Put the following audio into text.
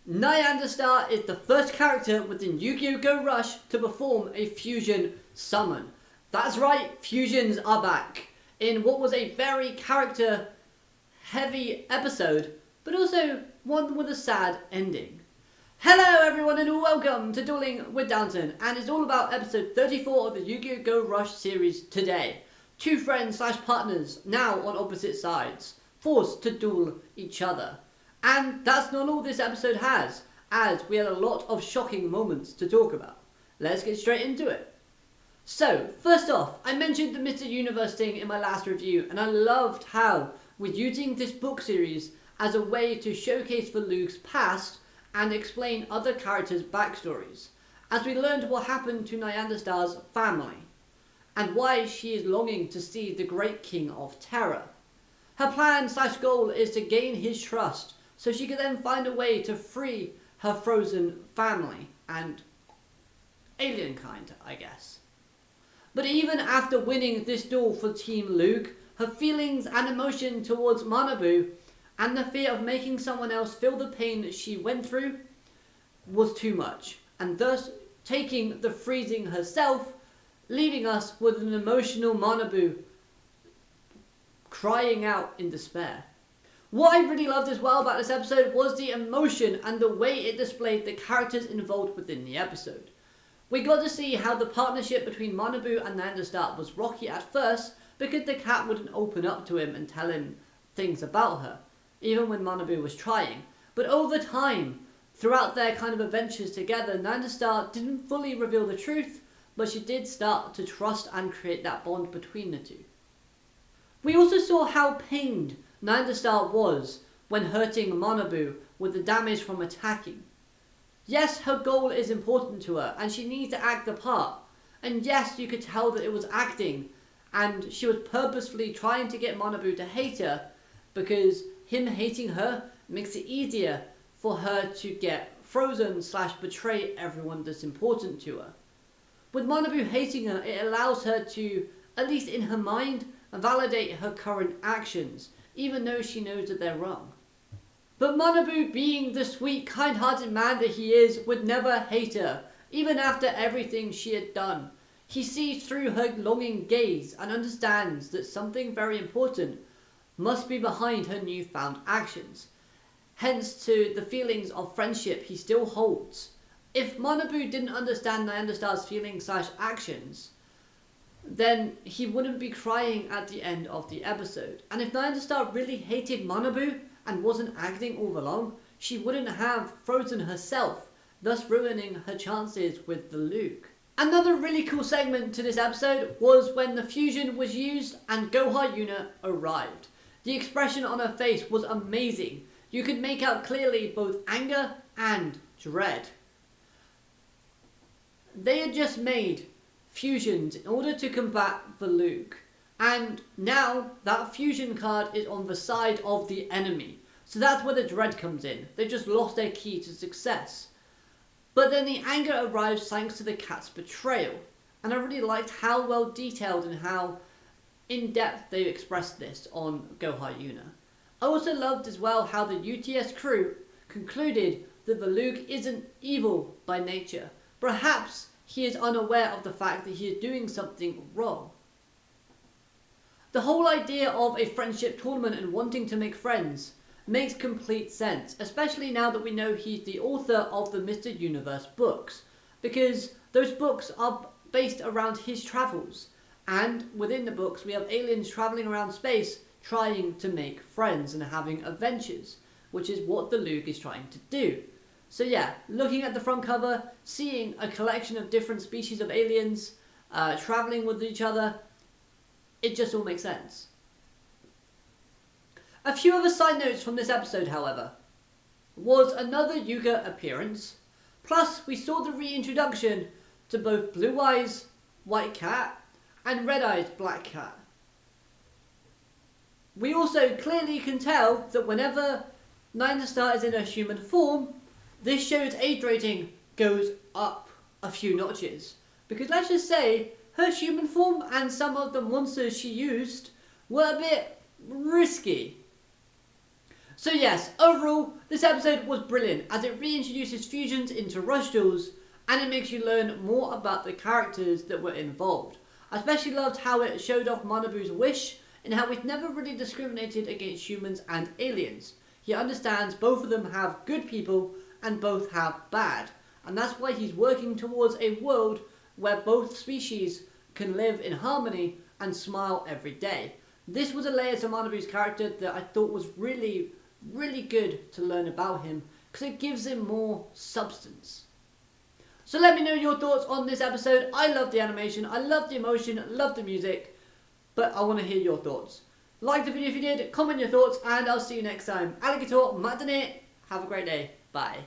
Nyan Star is the first character within Yugioh Go Rush to perform a fusion summon. That's right, fusions are back in what was a very character heavy episode, but also one with a sad ending. Hello everyone and welcome to Dueling with Downton, and it's all about episode 34 of the Yugioh Go Rush series today. Two friends / partners now on opposite sides, forced to duel each other. And that's not all this episode has, as we had a lot of shocking moments to talk about. Let's get straight into it. So, first off, I mentioned the Mr. Universe thing in my last review, and I loved how we're using this book series as a way to showcase for Luke's past and explain other characters' backstories, as we learned what happened to Nyan Star's family, and why she is longing to see the Great King of Terror. Her plan / goal is to gain his trust, so she can then find a way to free her frozen family and alien kind, I guess. But even after winning this duel for Team Luke, her feelings and emotion towards Manabu and the fear of making someone else feel the pain that she went through was too much, and thus taking the freezing herself, leaving us with an emotional Manabu crying out in despair. What I really loved as well about this episode was the emotion and the way it displayed the characters involved within the episode. We got to see how the partnership between Manabu and Nyan Star was rocky at first because the cat wouldn't open up to him and tell him things about her, even when Manabu was trying. But over time, throughout their kind of adventures together, Nyan Star didn't fully reveal the truth, but she did start to trust and create that bond between the two. We also saw how pained Nyan Star was when hurting Manabu with the damage from attacking. Yes, her goal is important to her and she needs to act the part. And yes, you could tell that it was acting and she was purposefully trying to get Manabu to hate her because him hating her makes it easier for her to get frozen / betray everyone that's important to her. With Manabu hating her, it allows her to, at least in her mind, validate her current actions, even though she knows that they're wrong. But Manabu, being the sweet, kind-hearted man that he is, would never hate her, even after everything she had done. He sees through her longing gaze and understands that something very important must be behind her newfound actions. Hence to the feelings of friendship he still holds. If Manabu didn't understand Nyan Star's feelings / actions, then he wouldn't be crying at the end of the episode. And if Nyan Star really hated Manabu and wasn't acting all along, she wouldn't have frozen herself, thus ruining her chances with the Luke. Another really cool segment to this episode was when the fusion was used and Go Yuna arrived. The expression on her face was amazing. You could make out clearly both anger and dread. They had just made fusions in order to combat the Luke, and now that fusion card is on the side of the enemy, so that's where the dread comes in. They just lost their key to success. But then the anger arrives thanks to the cat's betrayal, and I really liked how well detailed and how in depth they expressed this on Go Yuna. I also loved as well how the UTS crew concluded that the Luke isn't evil by nature. Perhaps he is unaware of the fact that he is doing something wrong. The whole idea of a friendship tournament and wanting to make friends makes complete sense, especially now that we know he's the author of the Mr. Universe books, because those books are based around his travels, and within the books we have aliens travelling around space trying to make friends and having adventures, which is what the Luke is trying to do. So yeah, looking at the front cover, seeing a collection of different species of aliens travelling with each other, it just all makes sense. A few other side notes from this episode, however, was another Yuga appearance, plus we saw the reintroduction to both Blue Eyes White Cat and Red Eyes Black Cat. We also clearly can tell that whenever Nyan Star is in her human form, this show's age rating goes up a few notches. Because let's just say, her human form and some of the monsters she used were a bit risky. So yes, overall, this episode was brilliant as it reintroduces fusions into Rush duels and it makes you learn more about the characters that were involved. I especially loved how it showed off Manabu's wish and how he's never really discriminated against humans and aliens. He understands both of them have good people and both have bad, and that's why he's working towards a world where both species can live in harmony and smile every day. This was a layer to Manabu's character that I thought was really good to learn about him because it gives him more substance. So let me know your thoughts on this episode. I love the animation, I love the emotion, I love the music, but I want to hear your thoughts. Like the video if you did, comment your thoughts, and I'll see you next time. Alligator, matane, have a great day, bye.